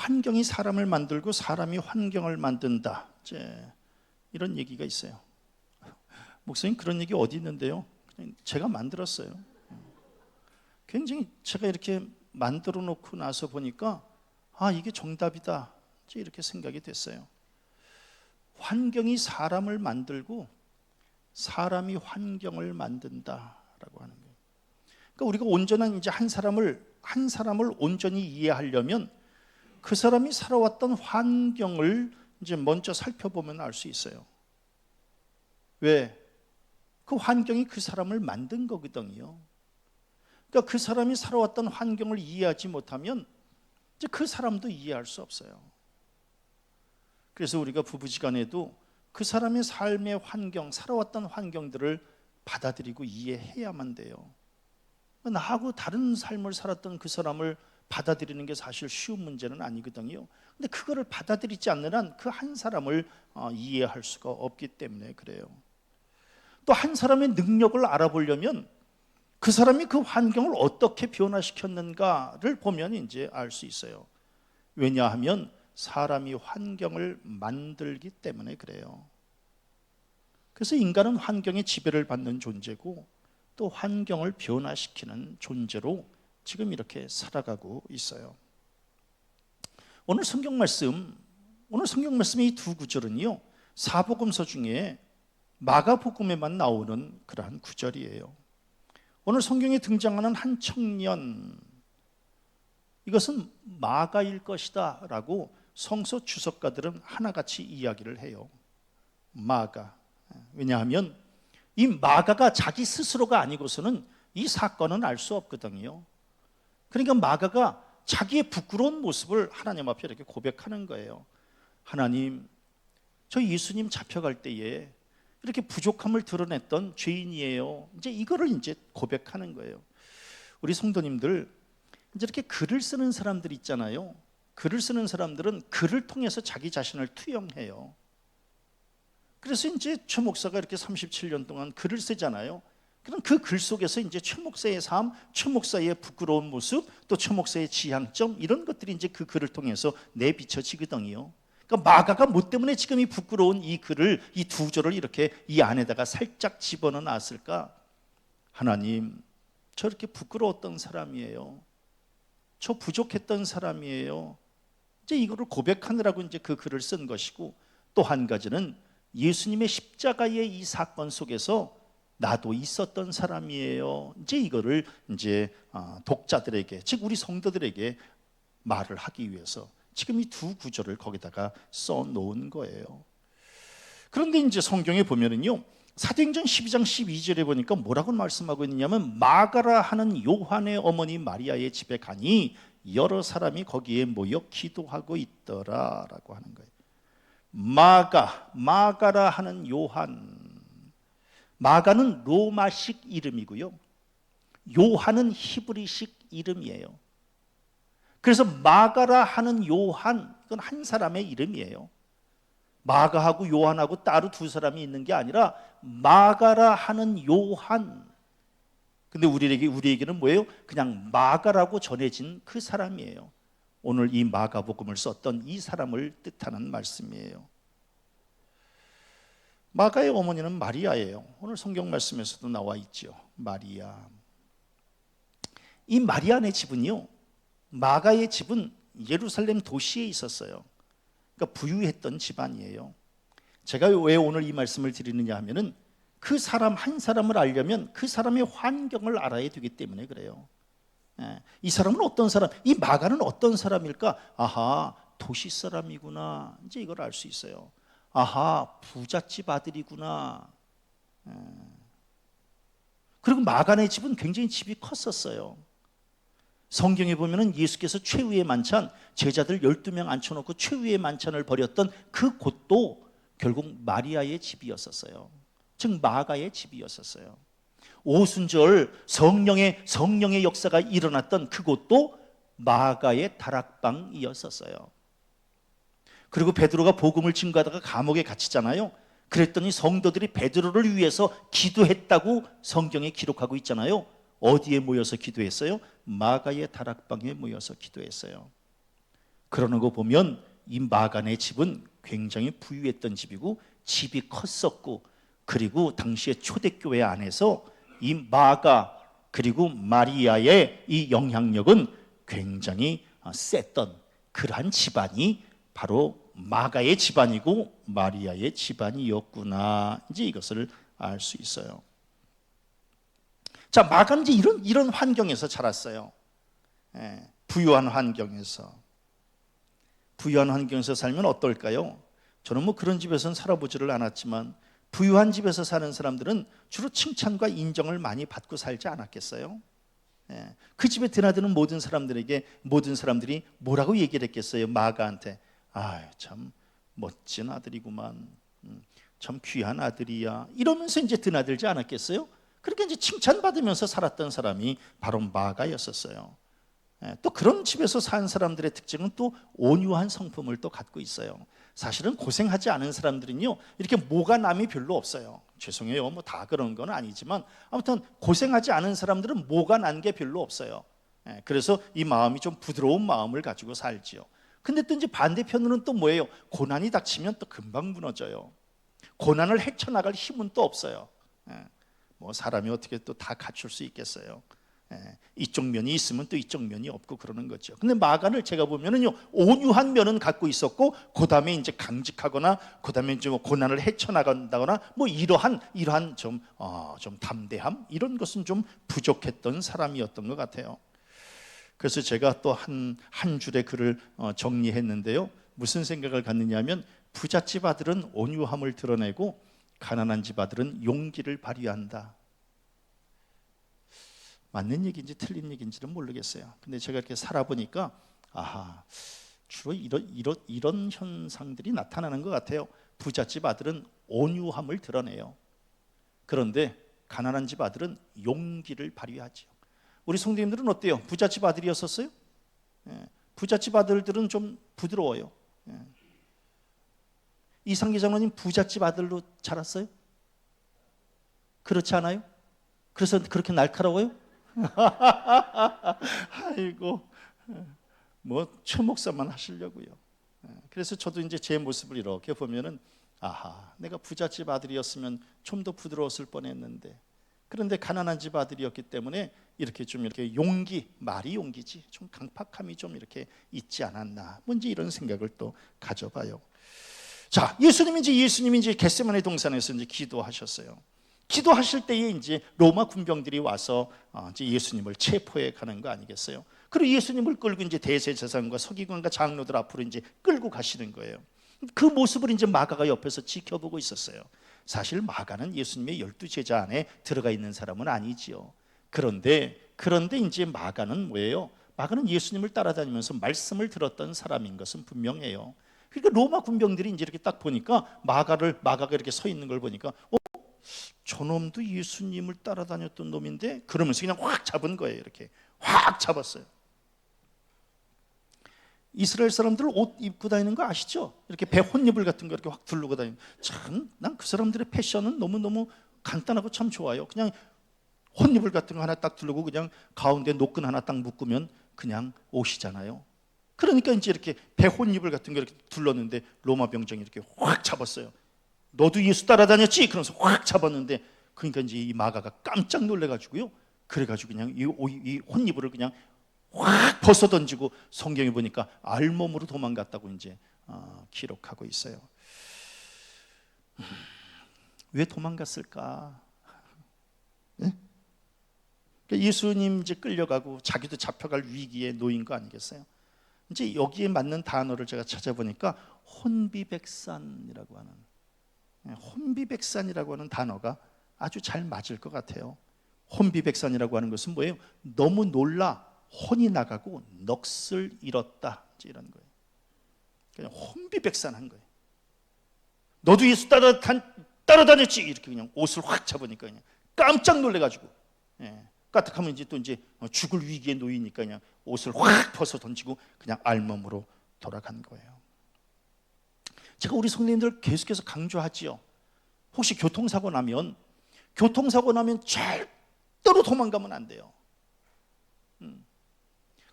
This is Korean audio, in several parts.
환경이 사람을 만들고 사람이 환경을 만든다, 이제 이런 얘기가 있어요. 목사님, 그런 얘기 어디 있는데요? 그냥 제가 만들었어요. 굉장히 제가 이렇게 만들어 놓고 나서 보니까 이게 정답이다, 이렇게 생각이 됐어요. 환경이 사람을 만들고 사람이 환경을 만든다라고 하는 거예요. 그러니까 우리가 온전한 이제 한 사람을 온전히 이해하려면 그 사람이 살아왔던 환경을 이제 먼저 살펴보면 알 수 있어요. 왜? 그 환경이 그 사람을 만든 거거든요. 그러니까 그 사람이 살아왔던 환경을 이해하지 못하면 이제 그 사람도 이해할 수 없어요. 그래서 우리가 부부지간에도 그 사람의 삶의 환경, 살아왔던 환경들을 받아들이고 이해해야만 돼요. 나하고 다른 삶을 살았던 그 사람을 받아들이는 게 사실 쉬운 문제는 아니거든요. 근데 그거를 받아들이지 않는 한 그 한 사람을 이해할 수가 없기 때문에 그래요. 또 한 사람의 능력을 알아보려면 그 사람이 그 환경을 어떻게 변화시켰는가를 보면 이제 알 수 있어요. 왜냐하면 사람이 환경을 만들기 때문에 그래요. 그래서 인간은 환경의 지배를 받는 존재고 또 환경을 변화시키는 존재로 지금 이렇게 살아가고 있어요. 오늘 성경 말씀의 이 두 구절은요, 사복음서 중에 마가복음에만 나오는 그러한 구절이에요. 오늘 성경에 등장하는 한 청년, 이것은 마가일 것이다 라고 성서 주석가들은 하나같이 이야기를 해요. 마가. 왜냐하면 이 마가가 자기 스스로가 아니고서는 이 사건은 알 수 없거든요. 그러니까 마가가 자기의 부끄러운 모습을 하나님 앞에 이렇게 고백하는 거예요. 하나님, 저 예수님 잡혀갈 때에 이렇게 부족함을 드러냈던 죄인이에요. 이제 이거를 이제 고백하는 거예요. 우리 성도님들, 이제 이렇게 글을 쓰는 사람들 있잖아요. 글을 쓰는 사람들은 글을 통해서 자기 자신을 투영해요. 그래서 이제 최 목사가 이렇게 37년 동안 글을 쓰잖아요. 그럼 그 글 속에서 이제 최 목사의 삶, 최 목사의 부끄러운 모습, 또 최 목사의 지향점, 이런 것들이 이제 그 글을 통해서 내비쳐지거든요. 그러니까 마가가 뭐 때문에 지금 이 부끄러운 이 글을, 이 두 절을 이렇게 이 안에다가 살짝 집어넣어 놨을까? 하나님, 저렇게 부끄러웠던 사람이에요. 저 부족했던 사람이에요. 이제 이거를 고백하느라고 이제 그 글을 쓴 것이고, 또 한 가지는 예수님의 십자가의 이 사건 속에서 나도 있었던 사람이에요. 이제 이거를 이제 독자들에게, 즉 우리 성도들에게 말을 하기 위해서 지금 이 두 구절을 거기다가 써 놓은 거예요. 그런데 이제 성경에 보면은요, 사도행전 12장 12절에 보니까 뭐라고 말씀하고 있느냐면, 마가라 하는 요한의 어머니 마리아의 집에 가니 여러 사람이 거기에 모여 기도하고 있더라라고 하는 거예요. 마가라 하는 요한. 마가는 로마식 이름이고요, 요한은 히브리식 이름이에요. 그래서 마가라 하는 요한, 이건 한 사람의 이름이에요. 마가하고 요한하고 따로 두 사람이 있는 게 아니라 마가라 하는 요한. 근데 우리에게는 뭐예요? 그냥 마가라고 전해진 그 사람이에요. 오늘 이 마가복음을 썼던 이 사람을 뜻하는 말씀이에요. 마가의 어머니는 마리아예요. 오늘 성경 말씀에서도 나와 있죠. 마리아. 이 마리아네 집은요, 마가의 집은 예루살렘 도시에 있었어요. 그러니까 부유했던 집안이에요. 제가 왜 오늘 이 말씀을 드리느냐 하면은 그 사람 한 사람을 알려면 그 사람의 환경을 알아야 되기 때문에 그래요. 이 사람은 어떤 사람, 이 마가는 어떤 사람일까? 아하, 도시 사람이구나. 이제 이걸 알 수 있어요. 아하, 부잣집 아들이구나. 그리고 마가네 집은 굉장히 집이 컸었어요. 성경에 보면은 예수께서 최후의 만찬, 제자들 12명 앉혀놓고 최후의 만찬을 벌였던 그 곳도 결국 마리아의 집이었었어요. 즉 마가의 집이었었어요. 오순절 성령의 역사가 일어났던 그곳도 마가의 다락방이었었어요. 그리고 베드로가 복음을 증거하다가 감옥에 갇히잖아요. 그랬더니 성도들이 베드로를 위해서 기도했다고 성경에 기록하고 있잖아요. 어디에 모여서 기도했어요? 마가의 다락방에 모여서 기도했어요. 그러는 거 보면 이 마간의 집은 굉장히 부유했던 집이고 집이 컸었고, 그리고 당시에 초대교회 안에서 이 마가 그리고 마리아의 이 영향력은 굉장히 셌던 그러한 집안이 바로 마가의 집안이고 마리아의 집안이었구나, 이제 이것을 알 수 있어요. 자, 마가는 이제 이런 환경에서 자랐어요. 부유한 환경에서. 부유한 환경에서 살면 어떨까요? 저는 뭐 그런 집에서는 살아보지를 않았지만 부유한 집에서 사는 사람들은 주로 칭찬과 인정을 많이 받고 살지 않았겠어요? 그 집에 드나드는 모든 사람들에게 모든 사람들이 뭐라고 얘기를 했겠어요? 마가한테 참 멋진 아들이구만, 참 귀한 아들이야, 이러면서 이제 드나들지 않았겠어요? 그렇게 이제 칭찬받으면서 살았던 사람이 바로 마가였었어요. 또 그런 집에서 산 사람들의 특징은 또 온유한 성품을 또 갖고 있어요. 사실은 고생하지 않은 사람들은요, 이렇게 뭐가 남이 별로 없어요. 죄송해요, 뭐 다 그런 건 아니지만 아무튼 고생하지 않은 사람들은 뭐가 난 게 별로 없어요. 그래서 이 마음이 좀 부드러운 마음을 가지고 살지요. 근데 또 이제 반대편으로는 또 뭐예요? 고난이 닥치면 또 금방 무너져요. 고난을 헤쳐나갈 힘은 또 없어요. 뭐 사람이 어떻게 또 다 갖출 수 있겠어요? 이쪽 면이 있으면 또 이쪽 면이 없고 그러는 거죠. 근데 마간을 제가 보면은요, 온유한 면은 갖고 있었고, 그 다음에 이제 강직하거나, 그 다음에 좀 고난을 헤쳐나간다거나, 뭐 이러한 좀 담대함, 이런 것은 좀 부족했던 사람이었던 것 같아요. 그래서 제가 또 한 줄의 글을 정리했는데요. 무슨 생각을 갖느냐면, 부잣집 아들은 온유함을 드러내고 가난한 집 아들은 용기를 발휘한다. 맞는 얘기인지 틀린 얘기인지는 모르겠어요. 근데 제가 이렇게 살아보니까 주로 이런 현상들이 나타나는 것 같아요. 부잣집 아들은 온유함을 드러내요. 그런데 가난한 집 아들은 용기를 발휘하죠. 우리 성도님들은 어때요? 부잣집 아들이었었어요? 부잣집 아들들은 좀 부드러워요. 이상기 장로님 부잣집 아들로 자랐어요? 그렇지 않아요? 그래서 그렇게 날카로워요? 아이고, 뭐 최 목사만 하시려고요. 그래서 저도 이제 제 모습을 이렇게 보면은 내가 부잣집 아들이었으면 좀 더 부드러웠을 뻔했는데, 그런데 가난한 집 아들이었기 때문에 이렇게 용기, 말이 용기지, 좀 강팍함이 좀 이렇게 있지 않았나, 뭔지 이런 생각을 또 가져봐요. 자, 예수님이 이제 겟세마네 동산에서 이제 기도하셨어요. 기도하실 때에 이제 로마 군병들이 와서 이제 예수님을 체포해 가는 거 아니겠어요? 그리고 예수님을 끌고 이제 대제사장과 서기관과 장로들 앞으로 이제 끌고 가시는 거예요. 그 모습을 이제 마가가 옆에서 지켜보고 있었어요. 사실 마가는 예수님의 12제자 안에 들어가 있는 사람은 아니지요. 그런데 이제 마가는 뭐예요? 마가는 예수님을 따라다니면서 말씀을 들었던 사람인 것은 분명해요. 그러니까 로마 군병들이 이제 이렇게 딱 보니까 마가가 이렇게 서 있는 걸 보니까 저놈도 예수님을 따라다녔던 놈인데, 그러면서 그냥 확 잡은 거예요. 이렇게 확 잡았어요. 이스라엘 사람들 옷 입고 다니는 거 아시죠? 이렇게 배 혼입을 같은 거 이렇게 확 두르고 다니는. 참, 난 그 사람들의 패션은 너무너무 간단하고 참 좋아요. 그냥 혼입을 같은 거 하나 딱 두르고 그냥 가운데 노끈 하나 딱 묶으면 그냥 옷이잖아요. 그러니까 이제 이렇게 배 혼입을 같은 거 이렇게 둘렀는데 로마 병정이 이렇게 확 잡았어요. 너도 예수 따라다녔지? 그러면서 확 잡았는데, 그러니까 이제 이 마가가 깜짝 놀래가지고요. 그래가지고 그냥 이 혼이불을 그냥 확 벗어 던지고, 성경에 보니까 알몸으로 도망갔다고 이제 기록하고 있어요. 왜 도망갔을까? 네? 그러니까 예수님 이제 끌려가고 자기도 잡혀갈 위기에 놓인 거 아니겠어요? 이제 여기에 맞는 단어를 제가 찾아보니까 혼비백산이라고 하는, 혼비백산이라고 하는 단어가 아주 잘 맞을 것 같아요. 혼비백산이라고 하는 것은 뭐예요? 너무 놀라 혼이 나가고 넋을 잃었다, 이런 거예요. 그냥 혼비백산한 거예요. 너도 예수 따라다녔지? 이렇게 그냥 옷을 확 잡으니까 그냥 깜짝 놀래가지고, 까딱하면 이제 또 이제 죽을 위기에 놓이니까 그냥 옷을 확 벗어 던지고 그냥 알몸으로 돌아간 거예요. 제가 우리 성도님들 계속해서 강조하지요. 혹시 교통사고 나면 절대로 도망가면 안 돼요.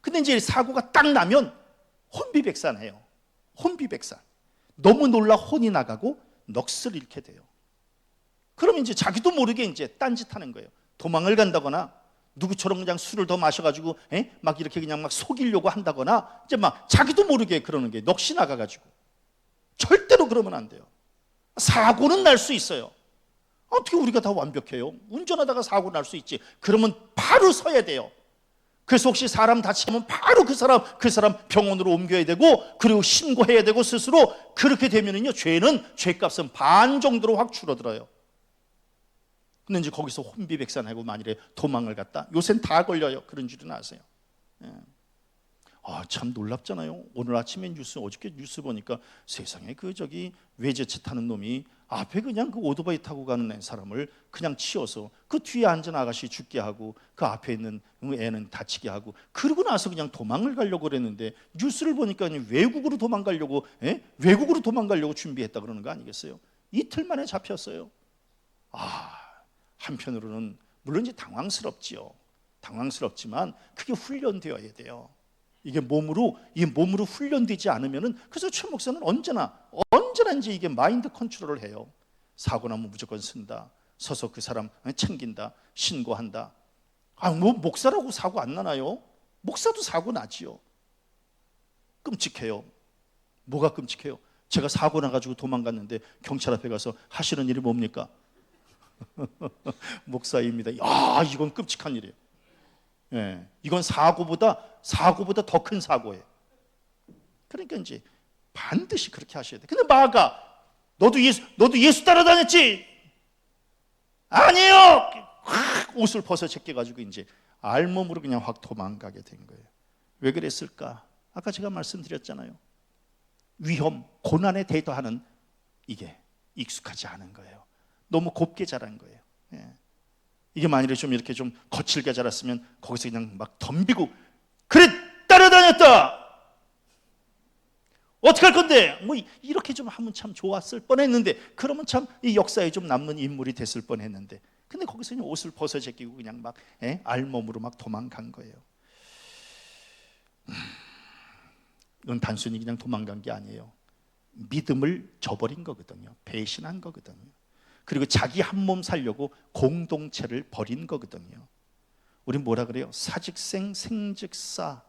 근데 이제 사고가 딱 나면 혼비백산해요. 혼비백산. 너무 놀라 혼이 나가고 넋을 잃게 돼요. 그러면 이제 자기도 모르게 이제 딴짓하는 거예요. 도망을 간다거나 누구처럼 그냥 술을 더 마셔가지고 막 이렇게 그냥 막 속이려고 한다거나 이제 막 자기도 모르게 그러는 게 넋이 나가가지고. 절대로 그러면 안 돼요. 사고는 날 수 있어요. 어떻게 우리가 다 완벽해요? 운전하다가 사고 날 수 있지. 그러면 바로 서야 돼요. 그래서 혹시 사람 다치면 바로 그 사람 병원으로 옮겨야 되고, 그리고 신고해야 되고 스스로. 그렇게 되면은요, 죄값은 반 정도로 확 줄어들어요. 근데 이제 거기서 혼비백산하고 만일에 도망을 갔다, 요새는 다 걸려요. 그런 줄은 아세요. 참 놀랍잖아요. 오늘 아침에 어저께 뉴스 보니까 세상에 외제차 타는 놈이 앞에 그냥 그 오토바이 타고 가는 사람을 그냥 치어서 그 뒤에 앉은 아가씨 죽게 하고 그 앞에 있는 애는 다치게 하고, 그러고 나서 그냥 도망을 가려고 그랬는데, 뉴스를 보니까 외국으로 도망가려고 준비했다 그러는 거 아니겠어요? 이틀 만에 잡혔어요. 한편으로는 물론 이제 당황스럽지요. 당황스럽지만 그게 훈련되어야 돼요. 이게 몸으로 훈련되지 않으면은, 그래서 최 목사는 언제나 이제 이게 마인드 컨트롤을 해요. 사고 나면 무조건 쓴다. 서서 그 사람 챙긴다. 신고한다. 뭐 목사라고 사고 안 나나요? 목사도 사고 나지요. 끔찍해요. 뭐가 끔찍해요? 제가 사고 나가지고 도망갔는데 경찰 앞에 가서 하시는 일이 뭡니까? 목사입니다. 이건 끔찍한 일이에요. 이건 사고보다 더 큰 사고예요. 그러니까 이제 반드시 그렇게 하셔야 돼. 근데 마가, 너도 예수 따라다녔지? 아니에요. 확 옷을 벗어 제껴가지고 이제 알몸으로 그냥 확 도망가게 된 거예요. 왜 그랬을까? 아까 제가 말씀드렸잖아요. 위험, 고난에 대처하는 이게 익숙하지 않은 거예요. 너무 곱게 자란 거예요. 이게 만일에 좀 이렇게 좀 거칠게 자랐으면 거기서 그냥 막 덤비고, 그래 따라다녔다, 어떡할 건데, 뭐 이렇게 좀 하면 참 좋았을 뻔했는데, 그러면 참 이 역사에 좀 남는 인물이 됐을 뻔했는데, 근데 거기서 그냥 옷을 벗어 제끼고 그냥 막 알몸으로 막 도망간 거예요. 이건 단순히 그냥 도망간 게 아니에요. 믿음을 저버린 거거든요. 배신한 거거든요. 그리고 자기 한 몸 살려고 공동체를 버린 거거든요. 우린 뭐라 그래요? 사직생 생즉사.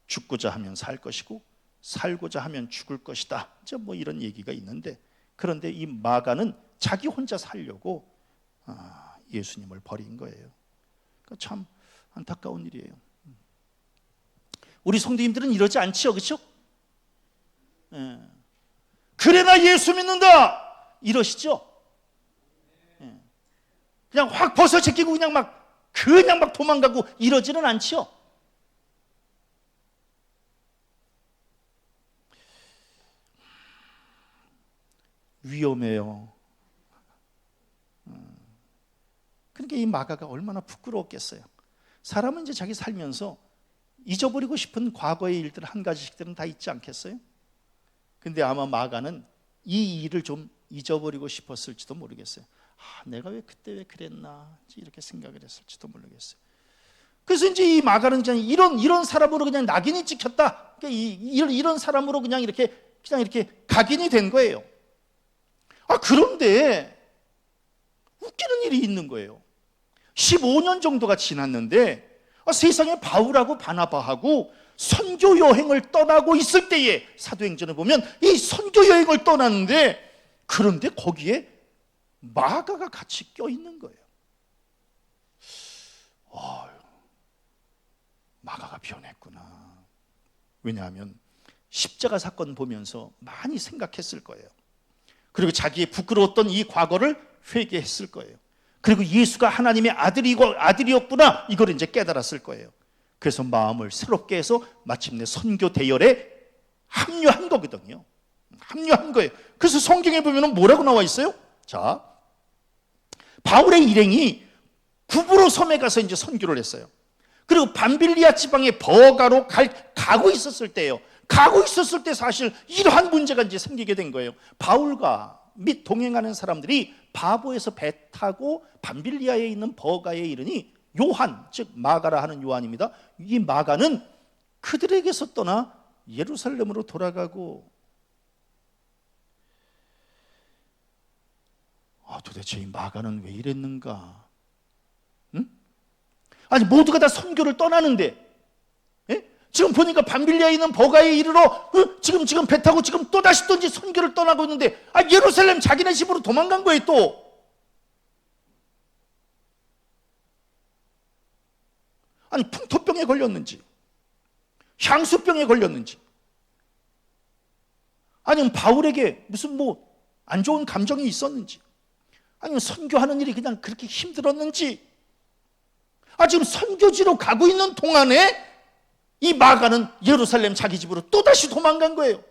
죽고자 하면 살 것이고 살고자 하면 죽을 것이다. 뭐 이런 얘기가 있는데, 그런데 이 마가는 자기 혼자 살려고 예수님을 버린 거예요. 그러니까 참 안타까운 일이에요. 우리 성도님들은 이러지 않지요, 그렇죠? 그래 나 예수 믿는다 이러시죠? 그냥 확 벗어 제끼고 그냥 막 도망가고 이러지는 않죠? 위험해요. 그러니까 이 마가가 얼마나 부끄러웠겠어요. 사람은 이제 자기 살면서 잊어버리고 싶은 과거의 일들 한 가지씩들은 다 있지 않겠어요? 근데 아마 마가는 이 일을 좀 잊어버리고 싶었을지도 모르겠어요. 내가 그때 왜 그랬나 이렇게 생각을 했을지도 모르겠어요. 그래서 이제 이 마가는 그냥 이런 사람으로 그냥 낙인이 찍혔다. 그러니까 이런 사람으로 그냥 이렇게 각인이 된 거예요. 그런데 웃기는 일이 있는 거예요. 15년 정도가 지났는데 세상에 바울하고 바나바하고 선교 여행을 떠나고 있을 때에, 사도행전을 보면 이 선교 여행을 떠났는데, 그런데 거기에 마가가 같이 껴있는 거예요. 마가가 변했구나. 왜냐하면 십자가 사건 보면서 많이 생각했을 거예요. 그리고 자기의 부끄러웠던 이 과거를 회개했을 거예요. 그리고 예수가 하나님의 아들이었구나, 이걸 이제 깨달았을 거예요. 그래서 마음을 새롭게 해서 마침내 선교 대열에 합류한 거거든요. 합류한 거예요. 그래서 성경에 보면 뭐라고 나와 있어요? 자, 바울의 일행이 구브로 섬에 가서 이제 선교를 했어요. 그리고 밤빌리아 지방의 버가로 가고 있었을 때예요. 가고 있었을 때 사실 이러한 문제가 이제 생기게 된 거예요. 바울과 및 동행하는 사람들이 바보에서 배 타고 밤빌리아에 있는 버가에 이르니, 요한, 즉 마가라 하는 요한입니다. 이 마가는 그들에게서 떠나 예루살렘으로 돌아가고, 도대체 이 마가는 왜 이랬는가? 응? 아니 모두가 다 선교를 떠나는데, 예? 지금 보니까 밤빌리아에 있는 버가에 이르러 지금 배 타고 지금 또 다시 또 이제 선교를 떠나고 있는데, 예루살렘 자기네 집으로 도망간 거예요. 또 아니 풍토병에 걸렸는지, 향수병에 걸렸는지, 아니면 바울에게 무슨 안 좋은 감정이 있었는지, 아니면 선교하는 일이 그냥 그렇게 힘들었는지, 지금 선교지로 가고 있는 동안에 이 마가는 예루살렘 자기 집으로 또다시 도망간 거예요.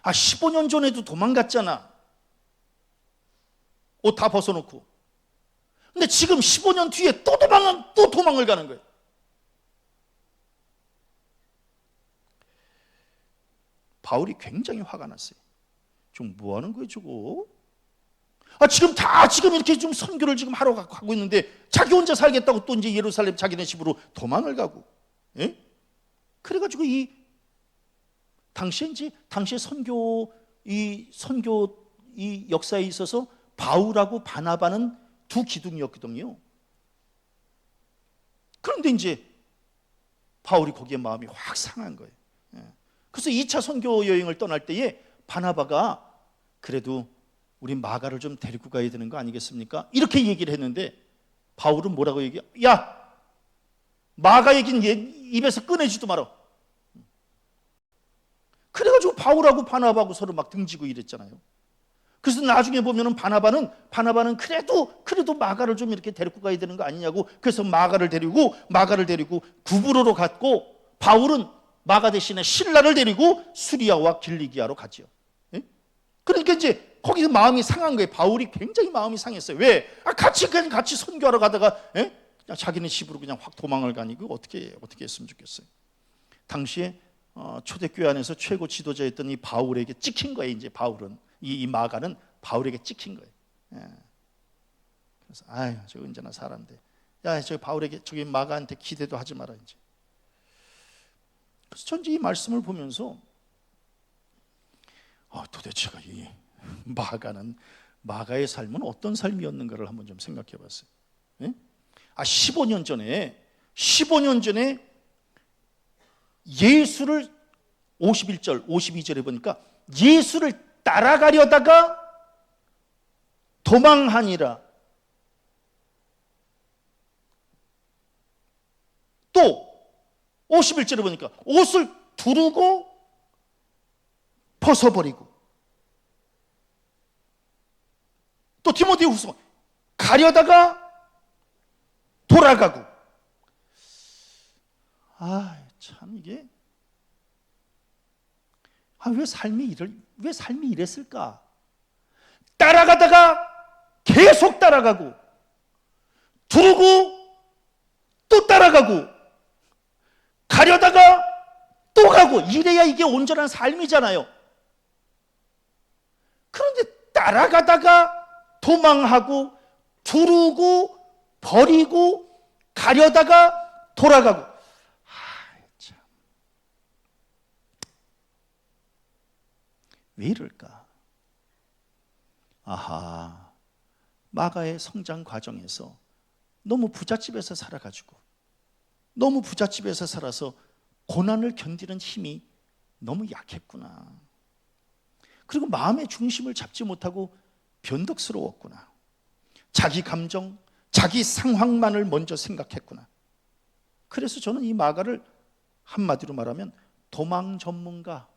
15년 전에도 도망갔잖아. 옷 다 벗어놓고. 근데 지금 15년 뒤에 또 도망을 가는 거예요. 바울이 굉장히 화가 났어요. 좀 뭐 하는 거예요, 저거? 지금 이렇게 좀 선교를 지금 하러 가고 있는데 자기 혼자 살겠다고 또 이제 예루살렘 자기네 집으로 도망을 가고, 예? 그래가지고 당시에 선교 이 역사에 있어서 바울하고 바나바는 두 기둥이었거든요. 그런데 이제 바울이 거기에 마음이 확 상한 거예요. 그래서 2차 선교 여행을 떠날 때에 바나바가 그래도 우리 마가를 좀 데리고 가야 되는 거 아니겠습니까? 이렇게 얘기를 했는데 바울은 뭐라고 얘기해? 야, 마가 얘기는 입에서 꺼내지도 마라. 그래가지고 바울하고 바나바하고 서로 막 등지고 이랬잖아요. 그래서 나중에 보면은 바나바는 그래도 마가를 좀 이렇게 데리고 가야 되는 거 아니냐고, 그래서 마가를 데리고 구브로로 갔고, 바울은 마가 대신에 실라를 데리고 수리아와 길리기아로 가지요. 예? 그러니까 이제 거기서 마음이 상한 거예요. 바울이 굉장히 마음이 상했어요. 왜? 같이 선교하러 가다가, 예? 자기네 집으로 그냥 확 도망을 가니 그 어떻게 했으면 좋겠어요. 당시에 초대교회 안에서 최고 지도자였던 이 바울에게 찍힌 거예요. 이제 바울은 이 마가는 바울에게 찍힌 거예요. 예. 그래서 저 언제나 사람인데, 저 바울에게, 저기 마가한테 기대도 하지 마라 이제. 그래서 전 이 말씀을 보면서 도대체가 이 마가의 삶은 어떤 삶이었는가를 한번 좀 생각해 봤어요. 예? 15년 전에 예수를 51절, 52절에 보니까 예수를 따라가려다가 도망하니라. 또 51절에 보니까 옷을 두르고 벗어버리고, 또 디모데후서 가려다가 돌아가고. 참 이게 왜 삶이 이랬을까? 따라가다가 계속 따라가고, 두르고 또 따라가고, 가려다가 또 가고, 이래야 이게 온전한 삶이잖아요. 그런데 따라가다가 도망하고, 두르고, 버리고, 가려다가 돌아가고. 참. 왜 이럴까? 마가의 성장 과정에서 너무 부잣집에서 살아가지고, 너무 부잣집에서 살아서 고난을 견디는 힘이 너무 약했구나. 그리고 마음의 중심을 잡지 못하고 변덕스러웠구나. 자기 감정, 자기 상황만을 먼저 생각했구나. 그래서 저는 이 마가를 한마디로 말하면 도망 전문가였구나.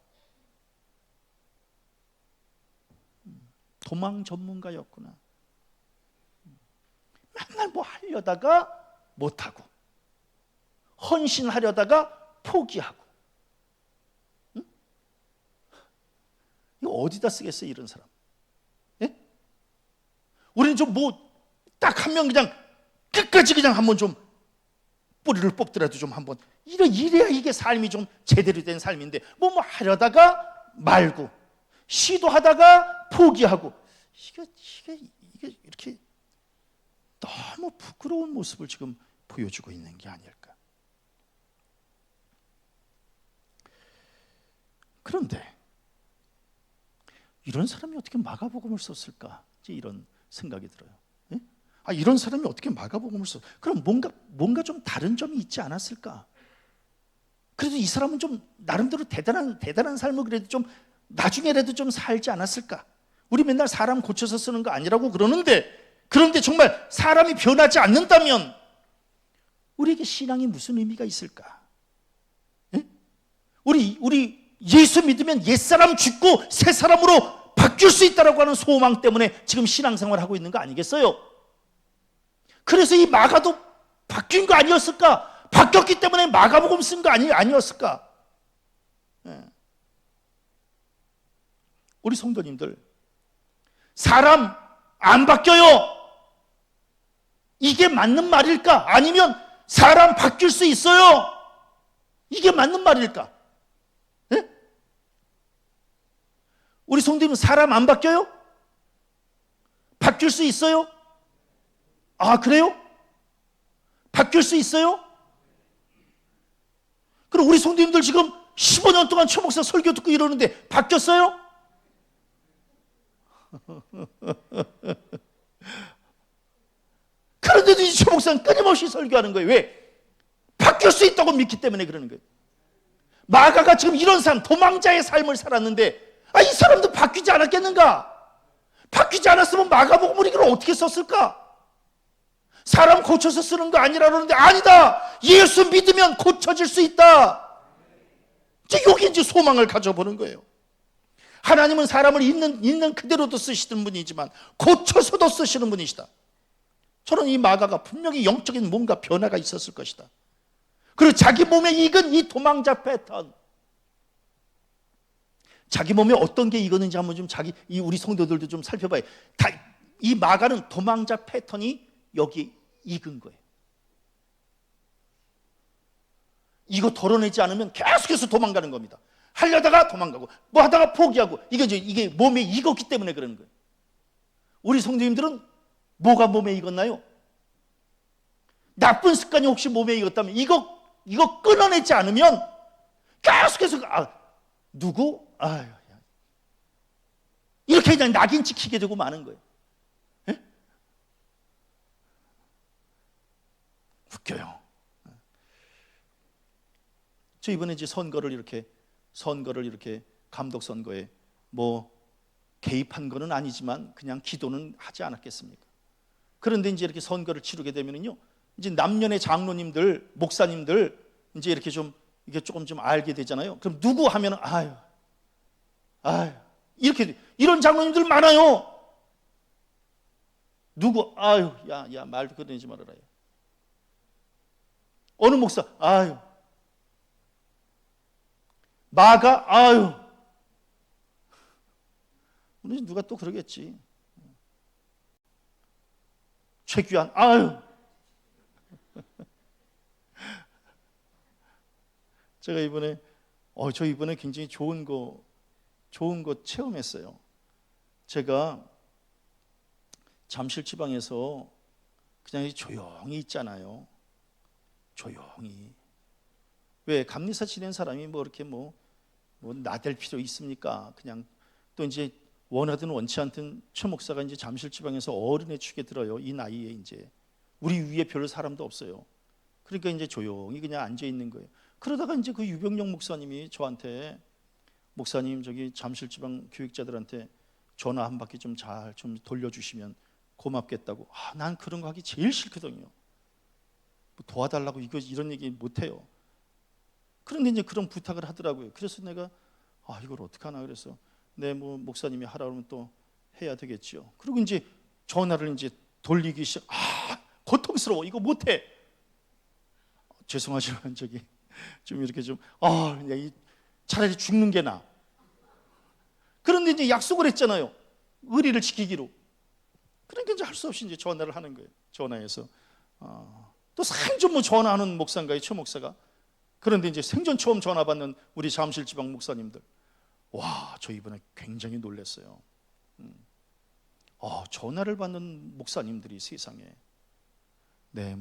맨날 뭐 하려다가 못하고, 헌신하려다가 포기하고. 이거 어디다 쓰겠어요, 이런 사람? 예? 우리는 좀 딱 한 명 그냥 끝까지 그냥 한번 좀 뿌리를 뽑더라도 좀 한번 이래야 이게 삶이 좀 제대로 된 삶인데, 뭐 하려다가 말고, 시도하다가 포기하고, 이게 이렇게 너무 부끄러운 모습을 지금 보여주고 있는 게 아닐까. 그런데 이런 사람이 어떻게 마가복음을 썼을까? 이제 이런 생각이 들어요. 예? 이런 사람이 어떻게 마가복음을 썼? 그럼 뭔가 좀 다른 점이 있지 않았을까? 그래도 이 사람은 좀 나름대로 대단한 삶을 그래도 좀 나중에라도 좀 살지 않았을까? 우리 맨날 사람 고쳐서 쓰는 거 아니라고 그런데 정말 사람이 변하지 않는다면 우리에게 신앙이 무슨 의미가 있을까? 예? 우리 예수 믿으면 옛사람 죽고 새 사람으로 바뀔 수 있다라고 하는 소망 때문에 지금 신앙생활을 하고 있는 거 아니겠어요? 그래서 이 마가도 바뀐 거 아니었을까? 바뀌었기 때문에 마가복음 쓴 거 아니었을까? 예. 우리 성도님들, 사람 안 바뀌어요. 이게 맞는 말일까? 아니면 사람 바뀔 수 있어요. 이게 맞는 말일까? 예? 우리 성도님은 사람 안 바뀌어요? 바뀔 수 있어요? 그래요? 바뀔 수 있어요? 그럼 우리 성도님들 지금 15년 동안 최 목사 설교 듣고 이러는데 바뀌었어요? 그런데도 이 최 목사는 끊임없이 설교하는 거예요. 왜? 바뀔 수 있다고 믿기 때문에 그러는 거예요. 마가가 지금 이런 삶, 도망자의 삶을 살았는데 이 사람도 바뀌지 않았겠는가? 바뀌지 않았으면 마가복음을 이걸 어떻게 썼을까? 사람 고쳐서 쓰는 거 아니라 그러는데 아니다. 예수 믿으면 고쳐질 수 있다. 여기 이제 소망을 가져보는 거예요. 하나님은 사람을 있는 그대로도 쓰시는 분이지만 고쳐서도 쓰시는 분이시다. 저는 이 마가가 분명히 영적인 뭔가 변화가 있었을 것이다. 그리고 자기 몸에 익은 이 도망자 패턴, 자기 몸에 어떤 게 익었는지 한번 좀 우리 성도들도 좀 살펴봐요. 이 마가는 도망자 패턴이 여기 익은 거예요. 이거 덜어내지 않으면 계속해서 도망가는 겁니다. 하려다가 도망가고 뭐 하다가 포기하고 이게 몸에 익었기 때문에 그러는 거예요. 우리 성도님들은 뭐가 몸에 익었나요? 나쁜 습관이 혹시 몸에 익었다면 이거 끊어내지 않으면 계속해서 누구? 이렇게 그냥 낙인 찍히게 되고 마는 거예요. 예? 웃겨요. 저 이번에 이제 선거를 이렇게 감독 선거에 뭐 개입한 거는 아니지만 그냥 기도는 하지 않았겠습니까? 그런데 이제 이렇게 선거를 치르게 되면은요, 이제 남녀의 장로님들, 목사님들 이제 이렇게 좀 이게 조금 좀 알게 되잖아요. 그럼 누구 하면은 이렇게 이런 장로님들 많아요. 누구 야 말도 그러지 말아라. 어느 목사 마가 누가 또 그러겠지. 최규환 제가 이번에 굉장히 좋은 거 체험했어요. 제가 잠실 지방에서 그냥 조용히 있잖아요. 조용히. 왜 감리사 지낸 사람이 뭐 이렇게 뭐 나댈 필요 있습니까? 그냥 또 이제 원하든 원치 않든 최 목사가 이제 잠실 지방에서 어른의 축에 들어요. 이 나이에 이제 우리 위에 별 사람도 없어요. 그러니까 이제 조용히 그냥 앉아 있는 거예요. 그러다가 이제 그 유병영 목사님이 저한테 목사님 저기 잠실 지방 교육자들한테 전화 한 바퀴 좀 잘 좀 돌려주시면 고맙겠다고. 난 그런 거 하기 제일 싫거든요. 뭐 도와달라고 이런 얘기 못 해요. 그런데 이제 그런 부탁을 하더라고요. 그래서 내가 이걸 어떡하나 그래서 뭐 목사님이 하라 그러면 또 해야 되겠죠. 그리고 이제 전화를 이제 돌리기 시작. 고통스러워. 이거 못 해. 죄송하지만 저기 좀 이렇게 좀 차라리 죽는 게 나아. 그런데 이제 약속을 했잖아요. 의리를 지키기로. 그러니까 이제 할 수 없이 이제 전화를 하는 거예요. 전화해서 또 생전 뭐 전화하는 목사인가요, 최 목사가. 그런데 이제 생전 처음 전화 받는 우리 잠실 지방 목사님들. 저 이번에 굉장히 놀랐어요. 전화를 받는 목사님들이 세상에. 네,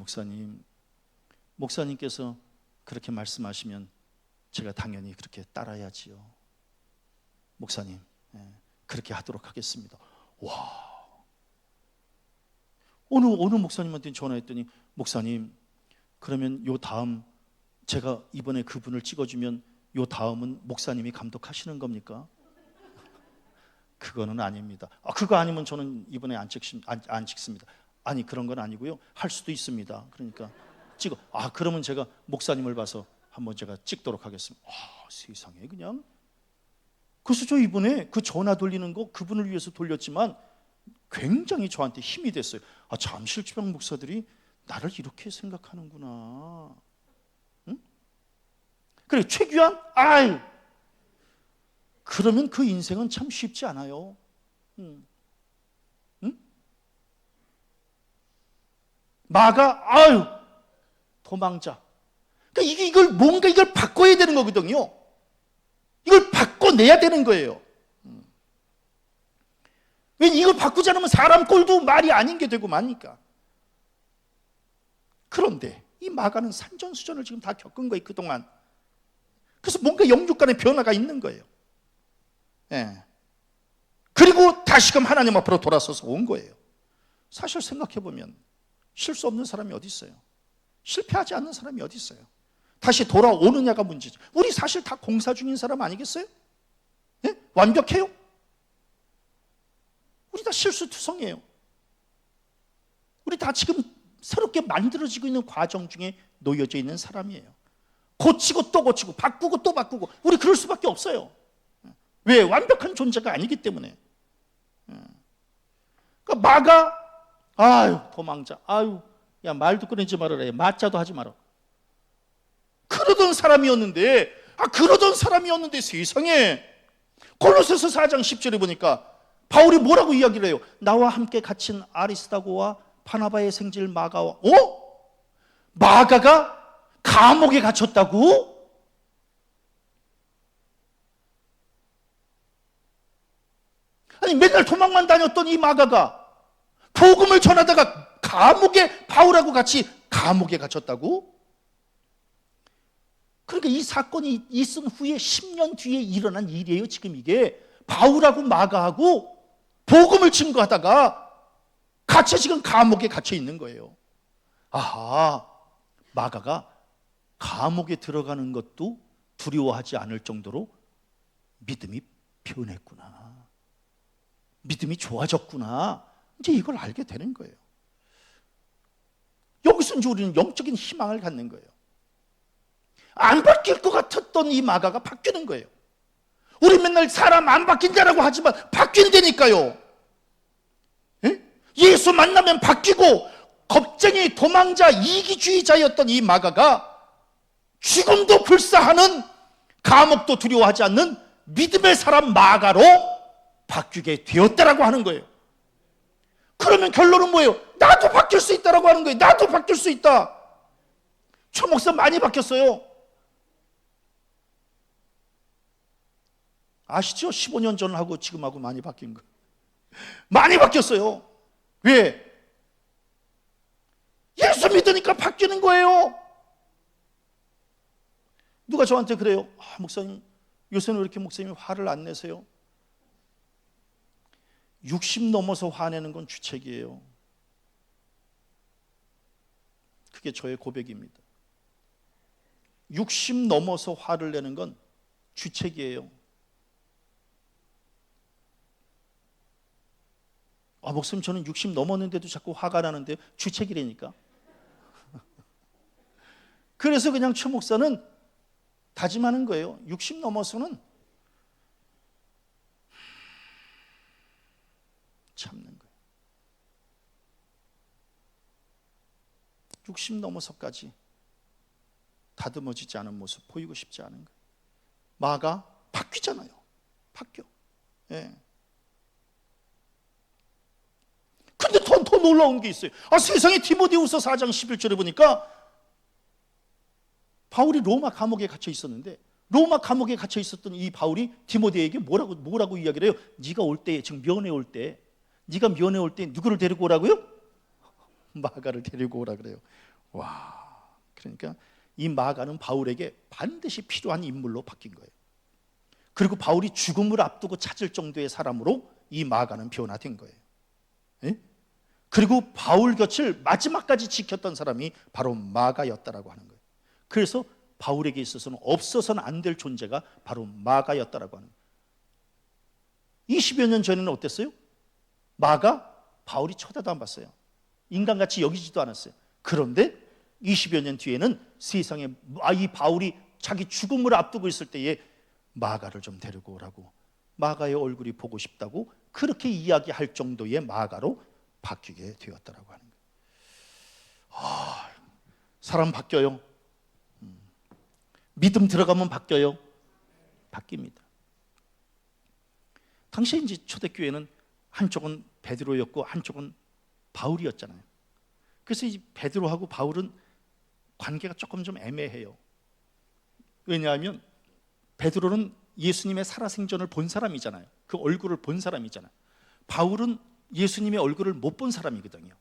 목사님께서 그렇게 말씀하시면 제가 당연히 그렇게 따라야지요. 목사님, 그렇게 하도록 하겠습니다. 와. 어느 목사님한테 전화했더니, 목사님, 그러면 요 다음 제가 이번에 그분을 찍어주면 요 다음은 목사님이 감독하시는 겁니까? 그거는 아닙니다. 그거 아니면 저는 이번에 안 찍습니다. 아니, 그런 건 아니고요. 할 수도 있습니다. 그러니까 찍어. 그러면 제가 목사님을 봐서 한번 제가 찍도록 하겠습니다. 세상에 그냥. 그래서 저 이번에 그 전화 돌리는 거 그분을 위해서 돌렸지만 굉장히 저한테 힘이 됐어요. 잠실지방 목사들이 나를 이렇게 생각하는구나. 응? 그래, 최규환? 그러면 그 인생은 참 쉽지 않아요. 응? 마가, 도망자. 그러니까 이걸 바꿔야 되는 거거든요. 이걸 바꿔내야 되는 거예요. 왜 이걸 바꾸지 않으면 사람 꼴도 말이 아닌 게 되고 마니까. 그런데 이 마가는 산전수전을 지금 다 겪은 거예요, 그동안. 그래서 뭔가 영육 간의 변화가 있는 거예요. 그리고 다시금 하나님 앞으로 돌아서서 온 거예요. 사실 생각해보면 실수 없는 사람이 어디 있어요? 실패하지 않는 사람이 어디 있어요? 다시 돌아오느냐가 문제죠. 우리 사실 다 공사 중인 사람 아니겠어요? 완벽해요? 우리 다 실수투성이에요. 우리 다 지금 새롭게 만들어지고 있는 과정 중에 놓여져 있는 사람이에요. 고치고 또 고치고 바꾸고 또 바꾸고 우리 그럴 수밖에 없어요. 왜? 완벽한 존재가 아니기 때문에. 그러니까 마가 도망자. 야, 말도 꺼내지 말아라. 맞자도 하지 마라. 그러던 사람이었는데 세상에 골로새서 4장 10절에 보니까 바울이 뭐라고 이야기를 해요? 나와 함께 갇힌 아리스다고와 바나바의 생질 마가와 마가가 감옥에 갇혔다고? 아니, 맨날 도망만 다녔던 이 마가가 복음을 전하다가 바울하고 같이 감옥에 갇혔다고? 그러니까 이 사건이 있은 후에 10년 뒤에 일어난 일이에요. 지금 이게 바울하고 마가하고 복음을 증거하다가 지금 감옥에 갇혀 있는 거예요. 마가가 감옥에 들어가는 것도 두려워하지 않을 정도로 믿음이 변했구나. 믿음이 좋아졌구나. 이제 이걸 알게 되는 거예요. 여기서 이제 우리는 영적인 희망을 갖는 거예요. 안 바뀔 것 같았던 이 마가가 바뀌는 거예요. 우리 맨날 사람 안 바뀐다라고 하지만 바뀐다니까요. 예수 만나면 바뀌고, 겁쟁이, 도망자, 이기주의자였던 이 마가가 죽음도 불사하는, 감옥도 두려워하지 않는 믿음의 사람 마가로 바뀌게 되었다라고 하는 거예요. 그러면 결론은 뭐예요? 나도 바뀔 수 있다라고 하는 거예요. 나도 바뀔 수 있다. 최 목사 많이 바뀌었어요. 아시죠? 15년 전하고 지금하고 많이 바뀐 거. 많이 바뀌었어요. 왜? 예수 믿으니까 바뀌는 거예요. 누가 저한테 그래요. 목사님, 요새는 왜 이렇게 목사님이 화를 안 내세요? 60 넘어서 화내는 건 주책이에요. 그게 저의 고백입니다. 60 넘어서 화를 내는 건 주책이에요. 목사님, 저는 60 넘었는데도 자꾸 화가 나는데 주책이라니까. 그래서 그냥 최 목사는 다짐하는 거예요. 60 넘어서는 참는 거예요. 60 넘어서까지 다듬어지지 않은 모습 보이고 싶지 않은 거예요. 마가 바뀌잖아요. 바뀌어. 근데 더 놀라운 게 있어요. 세상에 디모데후서 4장 11절에 보니까 바울이 로마 감옥에 갇혀 있었는데, 로마 감옥에 갇혀 있었던 이 바울이 디모데에게 뭐라고 이야기를 해요? 네가 올 때, 지금 면회 올 때, 네가 면회 올 때 누구를 데리고 오라고요? 마가를 데리고 오라 그래요. 그러니까 이 마가는 바울에게 반드시 필요한 인물로 바뀐 거예요. 그리고 바울이 죽음을 앞두고 찾을 정도의 사람으로 이 마가는 변화된 거예요. 예? 그리고 바울 곁을 마지막까지 지켰던 사람이 바로 마가였다라고 하는 거예요. 그래서 바울에게 있어서는 없어서는 안 될 존재가 바로 마가였다라고 하는 거예요. 20여 년 전에는 어땠어요? 마가 바울이 쳐다도 안 봤어요. 인간같이 여기지도 않았어요. 그런데 20여 년 뒤에는 세상에 이 바울이 자기 죽음을 앞두고 있을 때에 마가를 좀 데리고 오라고, 마가의 얼굴이 보고 싶다고 그렇게 이야기할 정도의 마가로 바뀌게 되었다라고 하는 거예요. 사람 바뀌어요. 믿음 들어가면 바뀌어요. 바뀝니다. 당시에 이제 초대교회는 한쪽은 베드로였고 한쪽은 바울이었잖아요. 그래서 이 베드로하고 바울은 관계가 조금 좀 애매해요. 왜냐하면 베드로는 예수님의 살아생전을 본 사람이잖아요. 그 얼굴을 본 사람이잖아요. 바울은 예수님의 얼굴을 못 본 사람이거든요.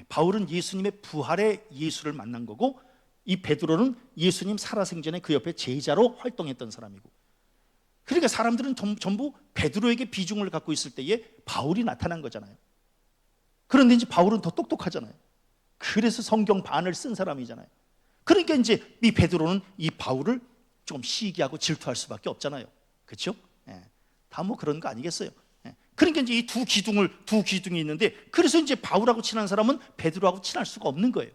바울은 예수님의 부활의 예수를 만난 거고, 이 베드로는 예수님 살아생전에 그 옆에 제자로 활동했던 사람이고, 그러니까 사람들은 전부 베드로에게 비중을 갖고 있을 때에 바울이 나타난 거잖아요. 그런데 이제 바울은 더 똑똑하잖아요. 그래서 성경 반을 쓴 사람이잖아요. 그러니까 이제 이 베드로는 이 바울을 좀 시기하고 질투할 수밖에 없잖아요. 그렇죠? 다 뭐 그런 거 아니겠어요? 그러니까 이제 이 두 기둥이 있는데, 그래서 이제 바울하고 친한 사람은 베드로하고 친할 수가 없는 거예요.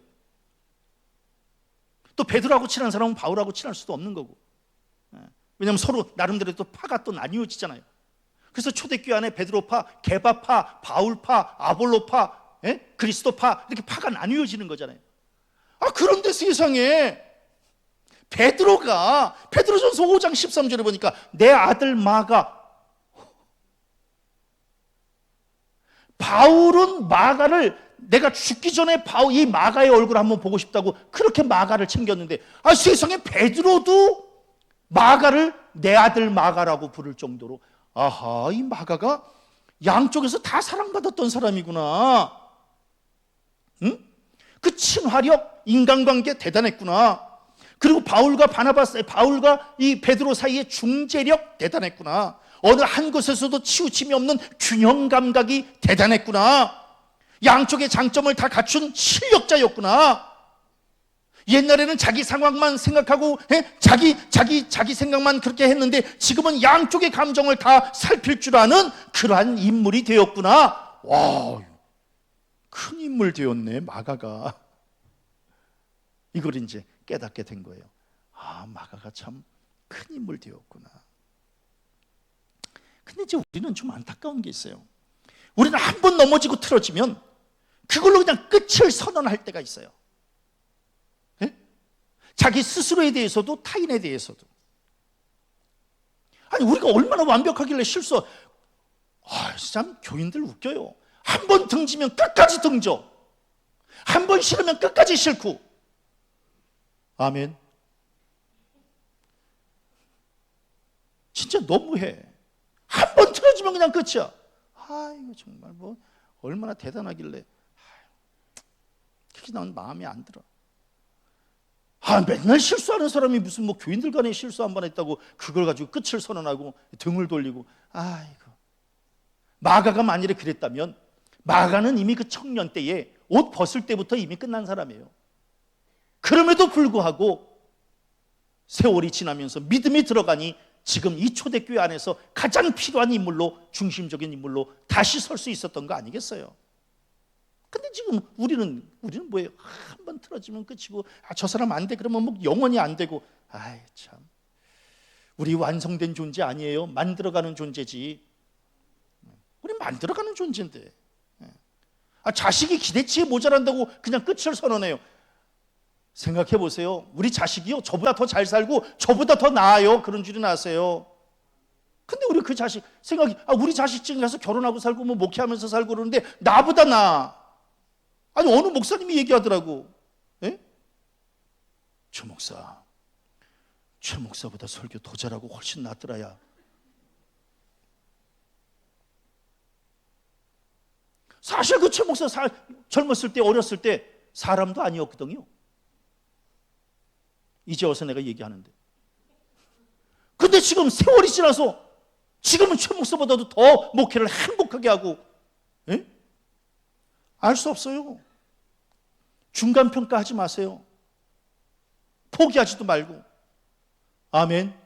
또 베드로하고 친한 사람은 바울하고 친할 수도 없는 거고. 왜냐하면 서로 나름대로 또 파가 또 나뉘어지잖아요. 그래서 초대교회 안에 베드로파, 게바파, 바울파, 아볼로파, 그리스도파, 이렇게 파가 나뉘어지는 거잖아요. 그런데 세상에 베드로전서 5장 13절에 보니까 내 아들 마가, 바울은 마가를 내가 죽기 전에 이 마가의 얼굴을 한번 보고 싶다고 그렇게 마가를 챙겼는데, 세상에 베드로도 마가를 내 아들 마가라고 부를 정도로, 이 마가가 양쪽에서 다 사랑받았던 사람이구나. 응? 그 친화력, 인간관계 대단했구나. 그리고 바울과 이 베드로 사이의 중재력 대단했구나. 어느 한 곳에서도 치우침이 없는 균형 감각이 대단했구나. 양쪽의 장점을 다 갖춘 실력자였구나. 옛날에는 자기 상황만 생각하고 자기 생각만 그렇게 했는데, 지금은 양쪽의 감정을 다 살필 줄 아는 그러한 인물이 되었구나. 와, 큰 인물 되었네, 마가가. 이걸 이제 깨닫게 된 거예요. 마가가 참 큰 인물 되었구나. 근데 이제 우리는 좀 안타까운 게 있어요. 우리는 한 번 넘어지고 틀어지면 그걸로 그냥 끝을 선언할 때가 있어요. 자기 스스로에 대해서도 타인에 대해서도. 우리가 얼마나 완벽하길래 참 교인들 웃겨요. 한 번 등지면 끝까지 등져, 한 번 싫으면 끝까지 싫고. 아멘. 진짜 너무해. 한 번 틀어지면 그냥 끝이야. 이거 정말 뭐 얼마나 대단하길래. 그게 난 마음에 안 들어. 맨날 실수하는 사람이 무슨 뭐 교인들 간에 실수 한 번 했다고 그걸 가지고 끝을 선언하고 등을 돌리고. 이거. 마가가 만일에 그랬다면, 마가는 이미 그 청년 때에 옷 벗을 때부터 이미 끝난 사람이에요. 그럼에도 불구하고 세월이 지나면서 믿음이 들어가니 지금 이 초대교회 안에서 가장 필요한 인물로, 중심적인 인물로 다시 설 수 있었던 거 아니겠어요? 근데 지금 우리는 뭐예요? 한 번 틀어지면 끝이고, 저 사람 안 돼 그러면 뭐 영원히 안 되고. 참, 우리 완성된 존재 아니에요. 만들어가는 존재지. 우리 만들어가는 존재인데. 자식이 기대치에 모자란다고 그냥 끝을 선언해요. 생각해 보세요. 우리 자식이요, 저보다 더 잘 살고 저보다 더 나아요. 그런 줄이나 아세요? 근데 우리 그 자식 생각이, 우리 자식 지금 가서 결혼하고 살고 뭐 목회하면서 살고 그러는데 나보다 나아. 어느 목사님이 얘기하더라고. 최 목사보다 설교 더 잘하고 훨씬 낫더라야. 사실 그 최 목사 젊었을 때, 어렸을 때 사람도 아니었거든요. 이제 와서 내가 얘기하는데, 근데 지금 세월이 지나서 지금은 최 목사보다도 더 목회를 행복하게 하고, 예? 알 수 없어요. 중간평가하지 마세요. 포기하지도 말고. 아멘.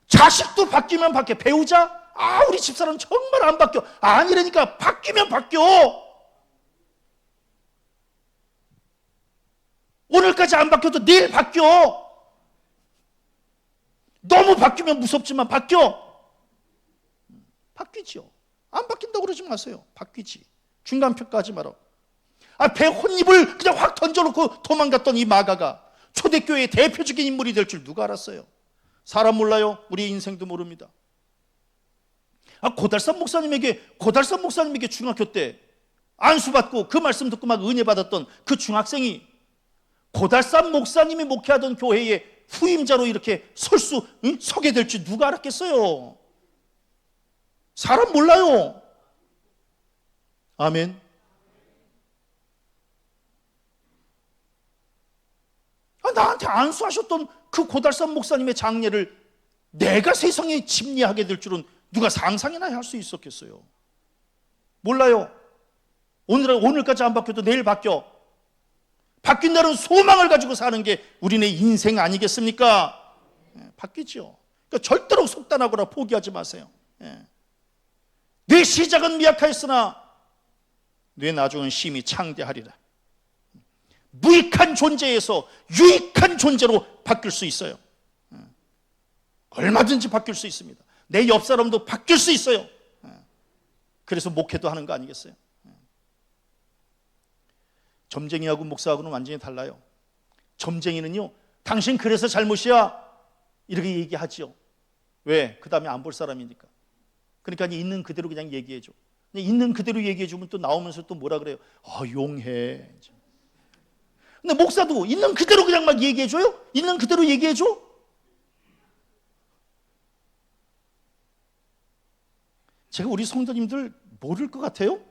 자식도 바뀌면 바뀌어. 배우자? 우리 집사람 정말 안 바뀌어. 아니라니까. 바뀌면 바뀌어. 오늘까지 안 바뀌어도 내일 바뀌어. 너무 바뀌면 무섭지만 바뀌어. 바뀌죠. 안 바뀐다고 그러지 마세요. 바뀌지. 중간평가하지 마라. 배 혼입을 그냥 확 던져놓고 도망갔던 이 마가가 초대교회의 대표적인 인물이 될 줄 누가 알았어요? 사람 몰라요. 우리 인생도 모릅니다. 고달산 목사님에게 중학교 때 안수받고 그 말씀 듣고 막 은혜 받았던 그 중학생이 고달산 목사님이 목회하던 교회에 후임자로 이렇게 서게 될 줄 누가 알았겠어요? 사람 몰라요. 아멘. 나한테 안수하셨던 그 고달산 목사님의 장례를 내가 세상에 집례하게 될 줄은 누가 상상이나 할 수 있었겠어요? 몰라요. 오늘까지 안 바뀌어도 내일 바뀌어. 바뀐다는 소망을 가지고 사는 게 우리네 인생 아니겠습니까? 바뀌죠. 그러니까 절대로 속단하거나 포기하지 마세요. 내 시작은 미약하였으나 내 나중은 심히 창대하리라. 무익한 존재에서 유익한 존재로 바뀔 수 있어요. 얼마든지 바뀔 수 있습니다. 내 옆 사람도 바뀔 수 있어요. 그래서 목회도 하는 거 아니겠어요? 점쟁이하고 목사하고는 완전히 달라요. 점쟁이는요, 당신 그래서 잘못이야 이렇게 얘기하지요. 왜? 그 다음에 안 볼 사람이니까. 그러니까 있는 그대로 그냥 얘기해줘. 있는 그대로 얘기해주면 또 나오면서 또 뭐라 그래요? 용해. 근데 목사도 있는 그대로 그냥 막 얘기해줘요? 있는 그대로 얘기해줘? 제가 우리 성도님들 모를 것 같아요?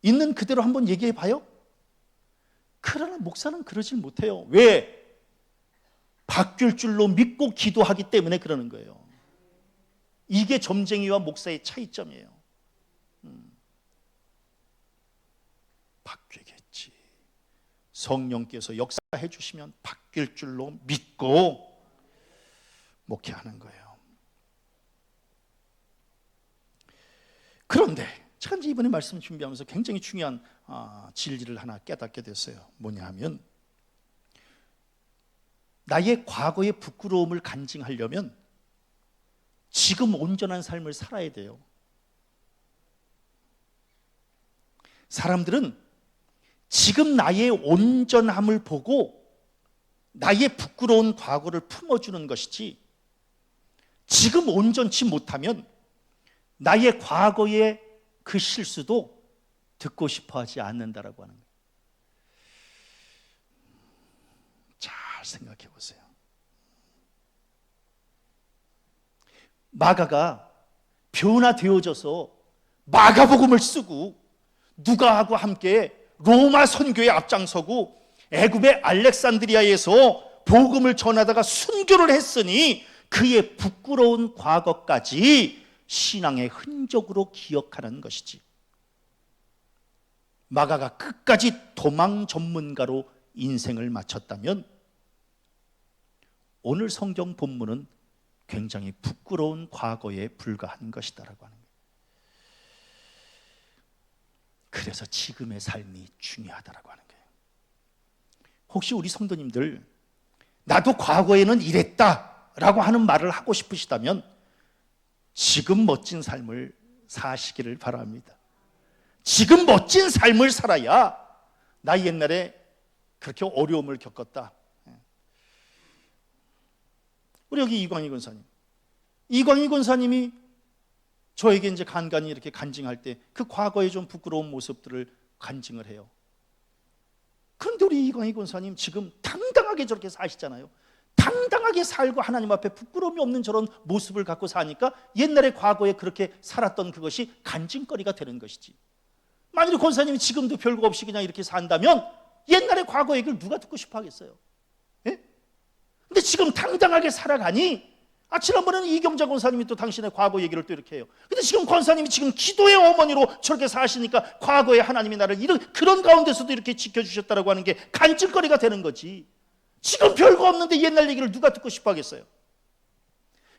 있는 그대로 한번 얘기해봐요? 그러나 목사는 그러질 못해요. 왜? 바뀔 줄로 믿고 기도하기 때문에 그러는 거예요. 이게 점쟁이와 목사의 차이점이에요. 바뀌겠지. 성령께서 역사해 주시면 바뀔 줄로 믿고 목회하는 거예요. 그런데 제가 이번에 말씀 준비하면서 굉장히 중요한 진리를 하나 깨닫게 됐어요. 뭐냐 하면 나의 과거의 부끄러움을 간증하려면 지금 온전한 삶을 살아야 돼요. 사람들은 지금 나의 온전함을 보고 나의 부끄러운 과거를 품어주는 것이지, 지금 온전치 못하면 나의 과거의 그 실수도 듣고 싶어 하지 않는다라고 하는 거예요. 잘 생각해 보세요. 마가가 변화되어져서 마가복음을 쓰고 누가하고 함께 로마 선교에 앞장서고 애굽의 알렉산드리아에서 복음을 전하다가 순교를 했으니 그의 부끄러운 과거까지 신앙의 흔적으로 기억하는 것이지, 마가가 끝까지 도망 전문가로 인생을 마쳤다면 오늘 성경 본문은 굉장히 부끄러운 과거에 불과한 것이다라고 하는 거예요. 그래서 지금의 삶이 중요하다라고 하는 거예요. 혹시 우리 성도님들 나도 과거에는 이랬다라고 하는 말을 하고 싶으시다면 지금 멋진 삶을 사시기를 바랍니다. 지금 멋진 삶을 살아야 나 옛날에 그렇게 어려움을 겪었다. 우리 여기 이광희 권사님, 이광희 권사님이 저에게 이제 간간히 이렇게 간증할 때 그 과거의 좀 부끄러운 모습들을 간증을 해요. 그런데 우리 이광희 권사님 지금 당당하게 저렇게 사시잖아요. 당당하게 살고 하나님 앞에 부끄러움이 없는 저런 모습을 갖고 사니까 옛날에 과거에 그렇게 살았던 그것이 간증거리가 되는 것이지. 만약에 권사님이 지금도 별거 없이 그냥 이렇게 산다면 옛날에 과거 얘기를 누가 듣고 싶어 하겠어요? 예? 근데 지금 당당하게 살아가니? 지난번에는 이경자 권사님이 또 당신의 과거 얘기를 또 이렇게 해요. 근데 지금 권사님이 지금 기도의 어머니로 저렇게 사시니까 과거에 하나님이 나를 그런 가운데서도 이렇게 지켜주셨다라고 하는 게 간증거리가 되는 거지. 지금 별거 없는데 옛날 얘기를 누가 듣고 싶어 하겠어요?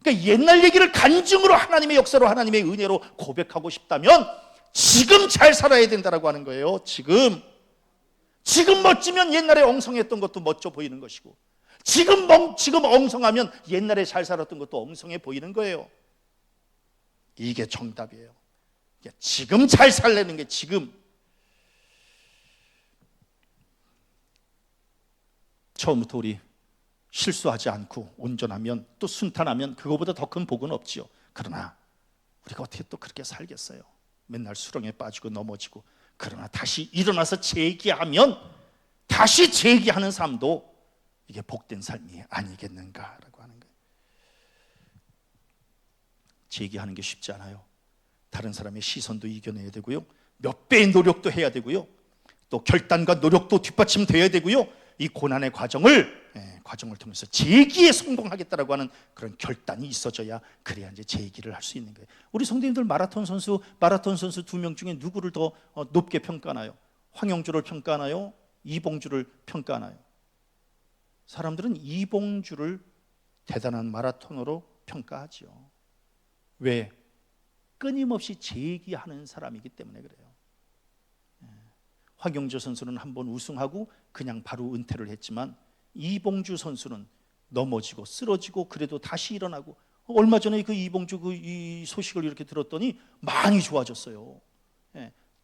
그러니까 옛날 얘기를 간증으로 하나님의 역사로 하나님의 은혜로 고백하고 싶다면 지금 잘 살아야 된다라고 하는 거예요. 지금 멋지면 옛날에 엉성했던 것도 멋져 보이는 것이고, 지금 엉성하면 옛날에 잘 살았던 것도 엉성해 보이는 거예요. 이게 정답이에요. 지금 잘 살려는 게 지금. 처음부터 우리 실수하지 않고 온전하면, 또 순탄하면 그거보다 더 큰 복은 없지요. 그러나 우리가 어떻게 또 그렇게 살겠어요? 맨날 수렁에 빠지고 넘어지고. 그러나 다시 일어나서 재기하면, 다시 재기하는 삶도 이게 복된 삶이 아니겠는가라고 하는 거예요. 재기하는 게 쉽지 않아요. 다른 사람의 시선도 이겨내야 되고요, 몇 배의 노력도 해야 되고요, 또 결단과 노력도 뒷받침돼야 되고요, 이 고난의 과정을 통해서 재기에 성공하겠다라고 하는 그런 결단이 있어져야, 그래야 이제 재기를 할 수 있는 거예요. 우리 성도님들 마라톤 선수 2명 중에 누구를 더 높게 평가하나요? 황영주를 평가하나요? 이봉주를 평가하나요? 사람들은 이봉주를 대단한 마라토너로 평가하죠. 왜? 끊임없이 재기하는 사람이기 때문에 그래요. 황영주 선수는 한번 우승하고 그냥 바로 은퇴를 했지만, 이봉주 선수는 넘어지고 쓰러지고 그래도 다시 일어나고, 얼마 전에 그 이봉주 이 소식을 이렇게 들었더니 많이 좋아졌어요.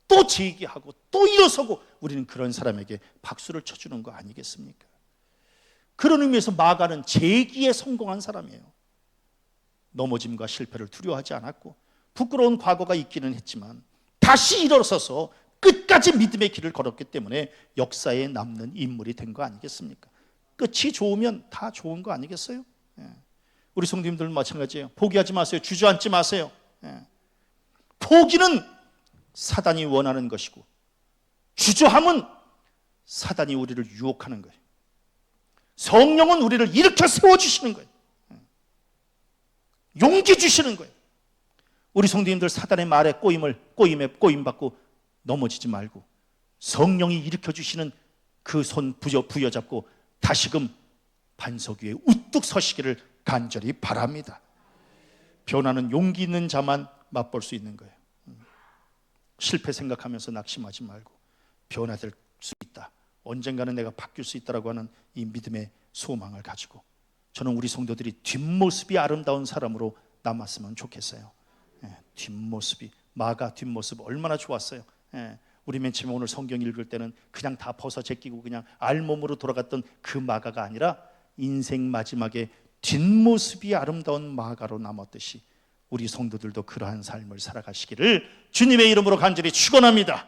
또 재기하고 또 일어서고, 우리는 그런 사람에게 박수를 쳐주는 거 아니겠습니까? 그런 의미에서 마가는 재기에 성공한 사람이에요. 넘어짐과 실패를 두려워하지 않았고, 부끄러운 과거가 있기는 했지만 다시 일어서서 끝까지 믿음의 길을 걸었기 때문에 역사에 남는 인물이 된 거 아니겠습니까? 끝이 좋으면 다 좋은 거 아니겠어요? 우리 성도님들 마찬가지예요. 포기하지 마세요. 주저앉지 마세요. 포기는 사단이 원하는 것이고, 주저함은 사단이 우리를 유혹하는 거예요. 성령은 우리를 일으켜 세워주시는 거예요. 용기 주시는 거예요. 우리 성도님들 사단의 말에 꼬임받고 넘어지지 말고, 성령이 일으켜 주시는 그 손 부여잡고 다시금 반석 위에 우뚝 서시기를 간절히 바랍니다. 변화는 용기 있는 자만 맛볼 수 있는 거예요. 실패 생각하면서 낙심하지 말고, 변화될 수 있다, 언젠가는 내가 바뀔 수 있다라고 하는 이 믿음의 소망을 가지고, 저는 우리 성도들이 뒷모습이 아름다운 사람으로 남았으면 좋겠어요. 뒷모습이, 마가 뒷모습 얼마나 좋았어요. 우리 맨 처음에 오늘 성경 읽을 때는 그냥 다 벗어 제끼고 그냥 알몸으로 돌아갔던 그 마가가 아니라, 인생 마지막에 뒷모습이 아름다운 마가로 남았듯이 우리 성도들도 그러한 삶을 살아가시기를 주님의 이름으로 간절히 축원합니다.